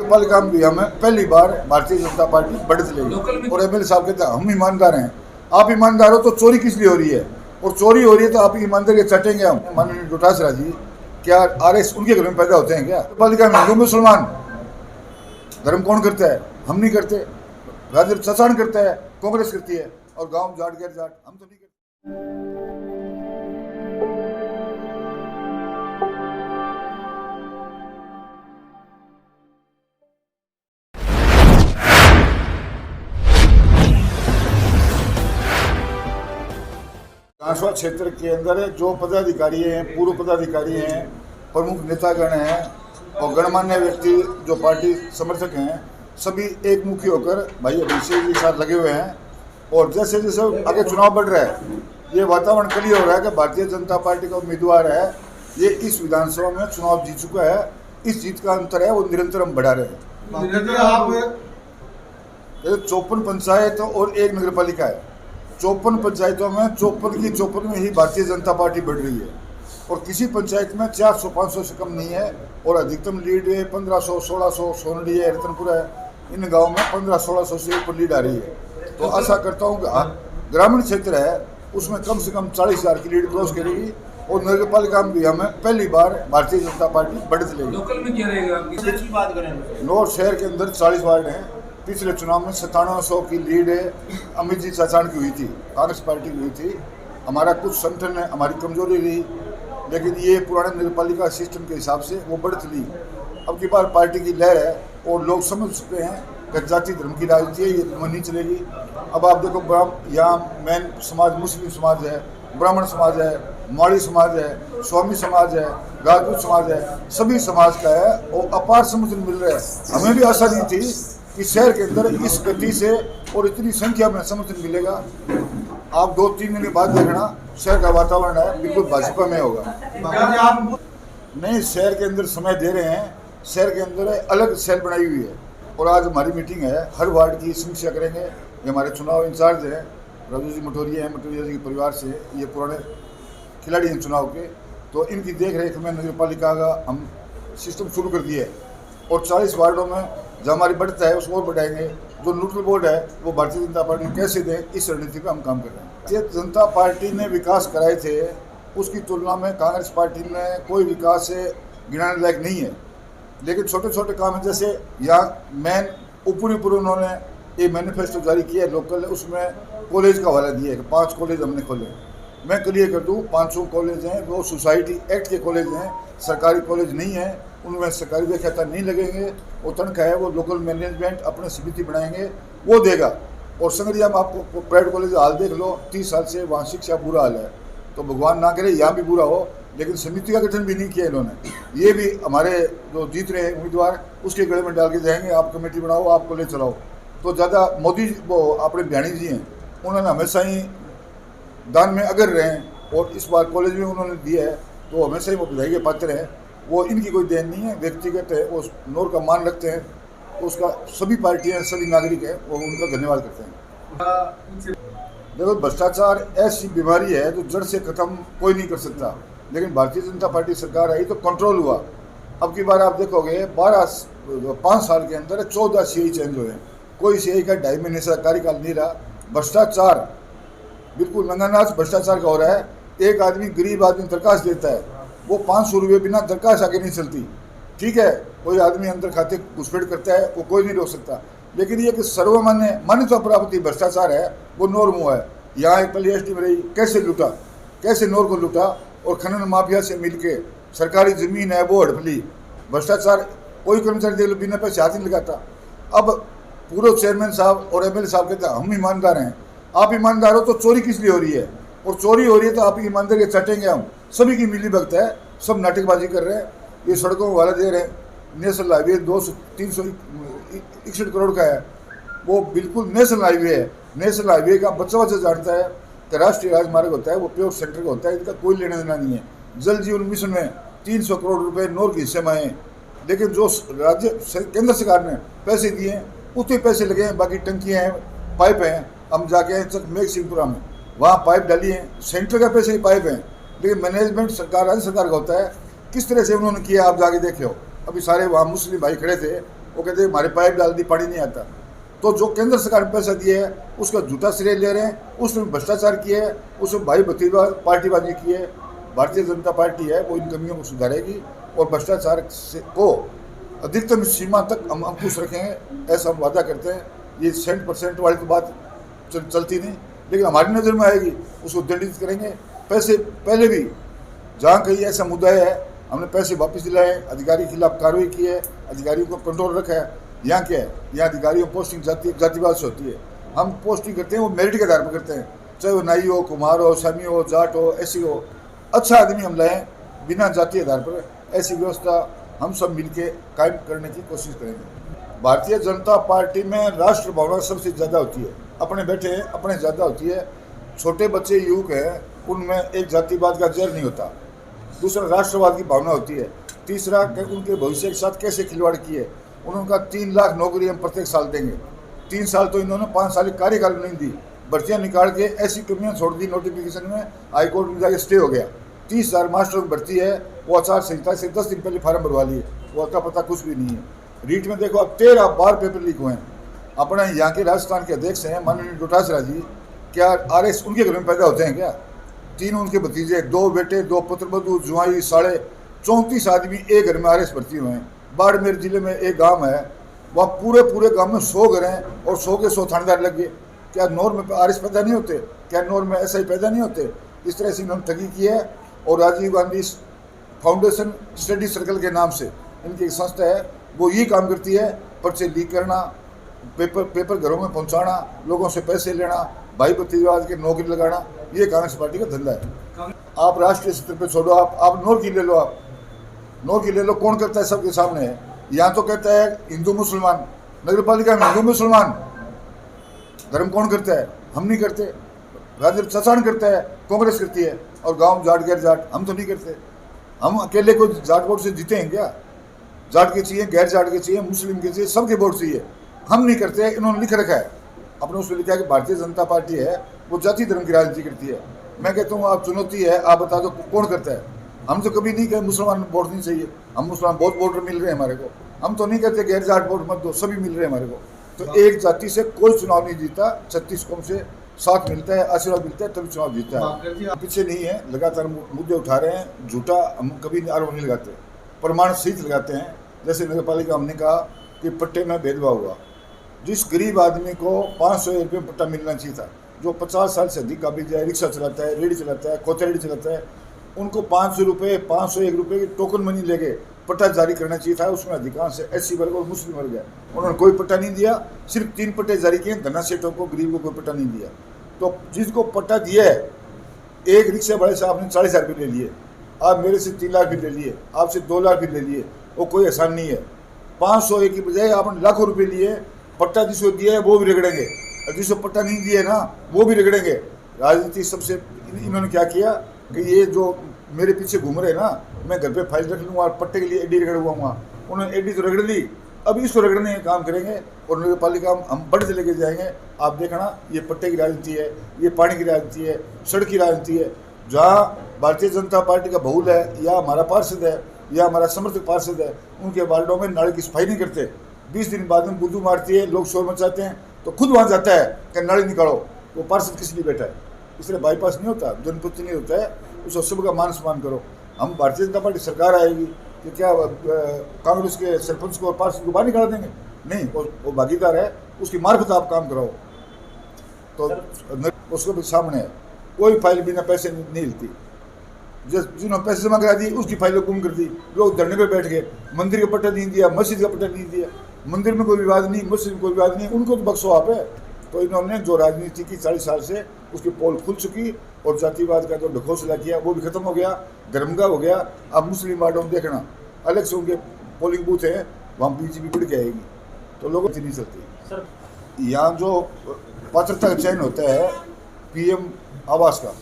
पालिका में भी हमें पहली बार भारतीय जनता पार्टी बढ़त लेगी। और एमएलए साहब कहते हैं हम ईमानदार हैं। आप ईमानदार हो तो चोरी किस लिए हो रही है? और चोरी हो रही है तो आप ईमानदारी चटेंगे हम। माननीय डोटासरा जी, क्या आरएस उनके घर में पैदा होते हैं क्या? पालिका में हिंदू मुसलमान धर्म कौन करता है? हम नहीं करते। राजद चचान करता है, कांग्रेस करती है, और गांव जाट गैर जाट हम तो नहीं करते। कांसवा क्षेत्र के अंदर जो पदाधिकारी हैं, पूर्व पदाधिकारी हैं, प्रमुख नेतागण हैं और गणमान्य व्यक्ति जो पार्टी समर्थक हैं, सभी एक मुखी होकर भाई अभिषेक जी साथ लगे हुए हैं। और जैसे जैसे आगे चुनाव बढ़ रहा है, ये वातावरण क्लियर हो रहा है कि भारतीय जनता पार्टी का उम्मीदवार है, ये इस विधानसभा में चुनाव जीत चुका है। इस जीत का अंतर है वो निरंतर हम बढ़ा रहे हैं। 54 पंचायत और 1 नगर पालिका है। 54 पंचायतों में 54 में ही भारतीय जनता पार्टी बढ़ रही है। और किसी पंचायत में 400-500 से कम नहीं है। और अधिकतम लीड है 1500-1600 सोनडी है, रतनपुर है, इन गाँव में 1500-1600 से ऊपर लीड आ रही है। तो आशा करता हूँ कि ग्रामीण क्षेत्र है उसमें कम से कम 40,000 की लीड क्रॉस करेगी। और नगर पालिका में भी हमें पहली बार भारतीय जनता पार्टी बढ़त लेगी। लोकल में क्या रहेगा? नॉर्थ शहर के अंदर 40 वार्ड हैं। पिछले चुनाव में 9700 की लीड है अमित जी चाचान की हुई थी, कांग्रेस पार्टी की हुई थी। हमारा कुछ संगठन है, हमारी कमजोरी रही, लेकिन ये पुराने नगर पालिका सिस्टम के हिसाब से वो बढ़त ली। अब की बार पार्टी की लहर है और लोग समझ चुके हैं कि जाति धर्म की राजनीति है, ये नहीं चलेगी। अब आप देखो, यहाँ मेन समाज मुस्लिम समाज है, ब्राह्मण समाज है, माड़ी समाज है, स्वामी समाज है, राजपूत समाज है, सभी समाज का है और अपार समर्थन मिल रहा है। हमें भी आशा नहीं थी कि शहर के अंदर इस गति से और इतनी संख्या में समर्थन मिलेगा। आप 2-3 दिन के बाद देखना, शहर का वातावरण है बिल्कुल भाजपा में होगा। नहीं, शहर के अंदर समय दे रहे हैं। शहर के अंदर अलग सेल बनाई हुई है और आज हमारी मीटिंग है, हर वार्ड की समीक्षा करेंगे। ये हमारे चुनाव इंचार्ज हैं, राजू जी मटोरिया हैं, मटोरिया जी के परिवार से, ये पुराने खिलाड़ी हैं चुनाव के। तो इनकी देख रेख में नगर पालिका का हम सिस्टम शुरू कर दिए है। और 40 वार्डों में जो हमारी बढ़ता है उसको और बढ़ाएंगे। जो न्यूट्रल बोर्ड है वो भारतीय जनता पार्टी कैसे दें, इस रणनीति पर हम काम कर रहे हैं। भारतीय जनता पार्टी ने विकास कराए थे, उसकी तुलना में कांग्रेस पार्टी में कोई विकास गिनाने लायक नहीं है। लेकिन छोटे छोटे काम है, जैसे यहाँ मेन ऊपर उन्होंने एक मैनिफेस्टो जारी किया है लोकल, उसमें कॉलेज का हवाला दिया है कि 5 कॉलेज हमने खोले। मैं क्लियर कर दूँ, 500 कॉलेज हैं वो सोसाइटी एक्ट के कॉलेज हैं, सरकारी कॉलेज नहीं है। उनमें सरकारी व्याख्याता नहीं लगेंगे। वो तनख्वाह है वो लोकल मैनेजमेंट अपने समिति बनाएंगे, वो देगा। और संगरिया में आपको प्राइवेट कॉलेज हाल देख लो, 30 साल से वहाँ शिक्षा बुरा हाल है। तो भगवान ना करे यहाँ भी बुरा हो, लेकिन समिति का गठन भी नहीं किया इन्होंने। ये भी हमारे जो जीत रहे उम्मीदवार उसके गले में डाल के जाएंगे, आप कमेटी बनाओ, आप कॉलेज चलाओ। तो ज़्यादा मोदी वो अपने बयानी जी हैं, उन्होंने हमेशा ही दान में अगर रहे हैं और इस बार कॉलेज में उन्होंने दिया है, तो हमेशा ही वो बधाई के पात्र हैं। वो इनकी कोई देन नहीं है, व्यक्तिगत है, वो नोर का मान रखते हैं। तो उसका सभी पार्टियां, सभी नागरिक हैं, वो उनका धन्यवाद करते हैं। देखो, भ्रष्टाचार ऐसी बीमारी है जो जड़ से खत्म कोई नहीं कर सकता, लेकिन भारतीय जनता पार्टी सरकार आई तो कंट्रोल हुआ। अब की बार आप देखोगे 5 साल के अंदर 14 CI चेंज हुए हैं। कोई CI का 2.5 महीने से कार्यकाल नहीं रहा। भ्रष्टाचार बिल्कुल नंगानाच भ्रष्टाचार का हो रहा है। एक आदमी, गरीब आदमी दरखास्त देता है, वो 500 रुपये बिना दरखास्त आगे नहीं चलती। ठीक है, कोई आदमी अंदर खाते घुसपैठ करता है, वो कोई नहीं रोक सकता। लेकिन ये कि सर्वमान्य मान्यता प्राप्त भ्रष्टाचार है, वो नोर मुँह है। यहाँ एक पहली ST में रही, कैसे लूटा, कैसे नोर को लूटा, और खनन माफिया से मिलके सरकारी ज़मीन है वो हड़प ली। भ्रष्टाचार कोई कर्मचारी देख लो बिना पैसे हाथ नहीं लगाता। अब पूर्व चेयरमैन साहब और MLA साहब कहते हैं हम ईमानदार हैं। आप ईमानदार हो तो चोरी किस लिए हो रही है? और चोरी हो रही है तो आप ईमानदारी के चटेंगे हम। सभी की मिली भगत है, सब नाटकबाजी कर रहे हैं। ये सड़कों को वाला दे रहे हैं। नेशनल हाईवे 361 करोड़ का है, वो बिल्कुल नेशनल हाईवे है। नेशनल हाईवे का बच्चा जानता है कि राष्ट्रीय राजमार्ग होता है, वो प्योर सेंटर का होता है, इनका कोई लेना देना नहीं है। जल जीवन मिशन में 300 करोड़ रुपए नोर के हिस्से में आए, लेकिन जो राज्य केंद्र सरकार ने पैसे दिए हैं उतने पैसे लगे हैं। बाकी टंकियाँ हैं, पाइप हैं। हम जाके मेघ सिंहपुरा में वहाँ पाइप डाली हैं, सेंटर का पैसे ही पाइप हैं, लेकिन मैनेजमेंट सरकार राज्य सरकार का होता है। किस तरह से उन्होंने किया आप जाके देखो। अभी सारे वहाँ मुस्लिम भाई खड़े थे, वो कहते हैं हमारे पाइप डाल दी पानी नहीं आता। तो जो केंद्र सरकार ने पैसा दिया है उसका झूठा श्रेय ले रहे हैं, उसमें भ्रष्टाचार किया है, उसमें भाई भतीजा पार्टीबाजी की है। भारतीय जनता पार्टी है वो इन कमियों को सुधारेगी और भ्रष्टाचार को अधिकतम सीमा तक हम अंकुश रखेंगे, ऐसा हम वादा करते हैं। ये 100% वाली तो बात चलती नहीं, लेकिन हमारी नज़र में आएगी उसको दंडित करेंगे। पैसे पहले भी जहाँ कहीं ऐसा मुद्दा है हमने पैसे वापस दिलाए, अधिकारी के खिलाफ कार्रवाई की है, अधिकारियों को कंट्रोल रखा है। यहाँ क्या है, यहाँ अधिकारियों पोस्टिंग जातिवाद से होती है। हम पोस्टिंग करते हैं वो मेरिट के आधार पर करते हैं, चाहे वो नाई हो, कुम्हार हो, सामी हो, जाट हो, ऐसी हो। अच्छा आदमी हम लाएँ बिना जाति आधार पर, ऐसी व्यवस्था हम सब मिलकर कायम करने की कोशिश करेंगे। भारतीय जनता पार्टी में राष्ट्र भावना सबसे ज़्यादा होती है, अपने बैठे हैं अपने ज़्यादा होती है। छोटे बच्चे युवक हैं उनमें एक जातिवाद का जहर नहीं होता। दूसरा राष्ट्रवाद की भावना होती है। तीसरा उनके भविष्य के साथ कैसे खिलवाड़ किए। उनका 3 लाख नौकरी हम प्रत्येक साल देंगे। 3 साल तो इन्होंने 5 साल की कार्यकाल नहीं दी, भर्तियाँ निकाल के ऐसी कमियाँ छोड़ दी। नोटिफिकेशन में हाईकोर्ट में जाके स्टे हो गया। 30,000 मास्टरों की भर्ती है, वो आचार संहिता से 10 दिन पहले फार्म भरवा लिए, वो अता पता कुछ भी नहीं है। रीट में देखो अब 13 बार पेपर लीक हुए हैं। अपने यहाँ के राजस्थान के अध्यक्ष हैं माननीय डोटासरा जी, क्या RS उनके घर में पैदा होते हैं क्या? 3 उनके भतीजे, 2 बेटे, 2 पुत्रवधू, जुआई, 34 आदमी एक घर में RS भर्ती हुए हैं। बाड़मेर जिले में एक गांव है, वह पूरे गांव में 100 घर हैं और 100 के 100 थानेदार लग गए। क्या नौर में RS पैदा नहीं होते? क्या नौर में SI पैदा नहीं होते? इस तरह से इन्होंने ठगी की है। और Rajiv Gandhi foundation study circle के नाम से इनकी एक संस्था है, वो ये काम करती है, पर्चे लीक करना, पेपर घरों में पहुंचाना, लोगों से पैसे लेना, भाई भतीजावाद के नौकरी लगाना, ये कांग्रेस पार्टी का धंधा है। आप राष्ट्रीय स्तर पे छोड़ो, आप नौर की ले लो, आप नौर की ले लो, कौन करता है सबके सामने है। यहाँ तो कहता है हिंदू मुसलमान, नगर पालिका में हिंदू मुसलमान धर्म कौन करता है? हम नहीं करते, राजनीति चचान करता है, कांग्रेस करती है। और गांव जाट गैर जाट हम तो नहीं करते। हम अकेले को जाट वोट से जीते हैं क्या? जाट के चाहिए, गैर जाट के चाहिए, मुस्लिम के चाहिए, सबके वोट चाहिए। हम नहीं करते, इन्होंने लिख रखा है अपने उसमें लिखा है कि भारतीय जनता पार्टी है वो जाति धर्म की राजनीति करती है। मैं कहता हूँ आप चुनौती है, आप बता दो कौन करता है? हम तो कभी नहीं कहे मुसलमान वोट नहीं चाहिए, हम मुसलमान बहुत वोटर मिल रहे हैं हमारे को। हम तो नहीं कहते गैर जाट वोट मत दो, सभी मिल रहे हैं हमारे को। तो एक जाति से कोई चुनाव नहीं जीता, 36 कौम से साथ मिलता है, आशीर्वाद मिलता है, तभी चुनाव जीतता है। पीछे नहीं है, लगातार मुद्दे उठा रहे हैं। झूठा हम कभी आरोप नहीं लगाते, प्रमाण सहित लगाते हैं। जैसे नगर पालिका हमने कहा कि पट्टे में भेदभाव हुआ, जिस गरीब आदमी को 500 रुपये पट्टा मिलना चाहिए था, जो 50 साल से अधिक काबिल है, रिक्शा चलाता है, रेडी चलाता है, खोता चलाता है, उनको 500 रुपये, 501 रुपये की टोकन मनी लेके पट्टा जारी करना चाहिए था। उसमें अधिकांश SC वर्ग और मुस्लिम वर्ग है, उन्होंने कोई पट्टा नहीं दिया। सिर्फ 3 पट्टे जारी किए, धना सेठों को, गरीब को कोई पट्टा नहीं दिया। तो जिसको पट्टा दिया है, एक रिक्शा वाले से आपने 40,000 रुपये ले लिए, आप मेरे से 3 लाख भी ले लिए, आपसे 2 लाख भी ले लिए, वो कोई आसान नहीं है। 501 की बजाय आपने लाखों रुपये लिए, पट्टा जिसको दिया है वो भी रगड़ेंगे, और जिसको पट्टा नहीं दिया है ना वो भी रगड़ेंगे। राजनीति सबसे इन्होंने क्या किया कि ये जो मेरे पीछे घूम रहे हैं ना, मैं घर पे फाइल रख लूँगा और पट्टे के लिए एडी रगड़वाऊँगा। उन्होंने एडी तो रगड़ ली, अब इसको रगड़ने का काम करेंगे और नगर पालिका हम बढ़ लेके जाएंगे। आप देखना, ये पट्टे की राजनीति है, ये पानी की राजनीति है, सड़क की राजनीति है। जहाँ भारतीय जनता पार्टी का बहुल है या हमारा पार्षद है या हमारा समर्थक पार्षद है, उनके वार्डों में नाली की सफाई नहीं करते। 20 दिन बाद में बुद्धू मारती है, लोग शोर मचाते हैं, तो खुद वहाँ जाता है कि नाली निकालो। वो पार्षद किस लिए बैठा है? इसलिए बाईपास नहीं होता, जनप्रति नहीं होता है, उस सब का मान सम्मान करो। हम भारतीय जनता पार्टी सरकार आएगी कि क्या कांग्रेस के सरपंच को और पार्षद को बाहर निकाल देंगे? नहीं, वो भागीदार है, उसकी मार्फत आप काम कराओ। तो उसको भी सामने है, कोई फाइल बिना पैसे नहीं हिलती। जिन्होंने पैसे जमा करा दी उसकी फाइलें गुम कर दी, लोग धरने पे बैठ गए। मंदिर का पट्टा नहीं दिया, मस्जिद का पट्टा नहीं दिया, मंदिर में कोई विवाद नहीं, मस्जिद में कोई विवाद नहीं, उनको तो बख्शो आप है। तो इन्होंने जो राजनीति की 40 साल से, उसकी पोल खुल चुकी और जातिवाद का जो ढकोसला किया वो भी खत्म हो गया, गर्मगा हो गया। अब मुस्लिम वार्डों में देखना, अलग से उनके पोलिंग बूथ है, वहाँ BJP बढ़ के आएगी, तो लोगों की नहीं चलती। यहाँ जो पात्रता का चयन होता है PM आवास का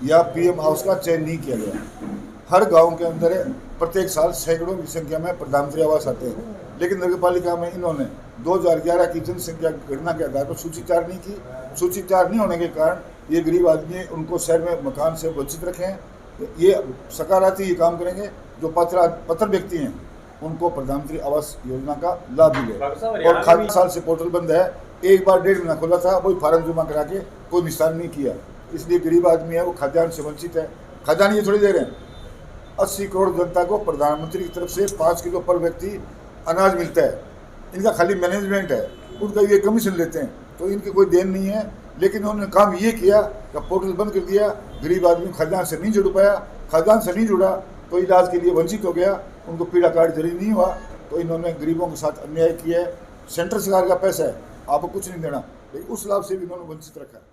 या PM आवास का चयन नहीं किया गया। हर गांव के अंदर प्रत्येक साल सैकड़ों की संख्या में प्रधानमंत्री आवास आते हैं, लेकिन नगर पालिका में इन्होंने 2011 की जनसंख्या गणना के आधार पर सूची तैयार नहीं की। सूची तैयार नहीं होने के कारण ये गरीब आदमी उनको शहर में मकान से वंचित रखें। ये सकारात्मक ये काम करेंगे जो पात्र व्यक्ति हैं, उनको प्रधानमंत्री आवास योजना का लाभ मिले। डॉक्टर साहब, और हरियाणा खाद्य में साल से पोर्टल बंद है, एक बार 1.5 महीना खुला था, वही फार्म जमा करा के कोई निशान नहीं किया, इसलिए गरीब आदमी है वो खाद्यान्न से वंचित है। खाद्यान्न ये थोड़ी दे रहे हैं, 80 करोड़ जनता को प्रधानमंत्री की तरफ से 5 किलो पर व्यक्ति अनाज मिलता है। इनका खाली मैनेजमेंट है, उनका ये कमीशन लेते हैं, तो इनकी कोई देन नहीं है। लेकिन उन्होंने काम ये किया कि पोर्टल बंद कर दिया, गरीब आदमी खाद्यान्न से नहीं जुड़ पाया, खाद्यान्न से नहीं जुड़ा तो इलाज के लिए वंचित हो गया, उनको पीड़ा कार्ड जरिए नहीं हुआ, तो इन्होंने गरीबों के साथ अन्याय किया है। सेंट्रल सरकार का पैसा है, आपको कुछ नहीं देना, लेकिन उस लाभ से भी इन्होंने वंचित रखा है।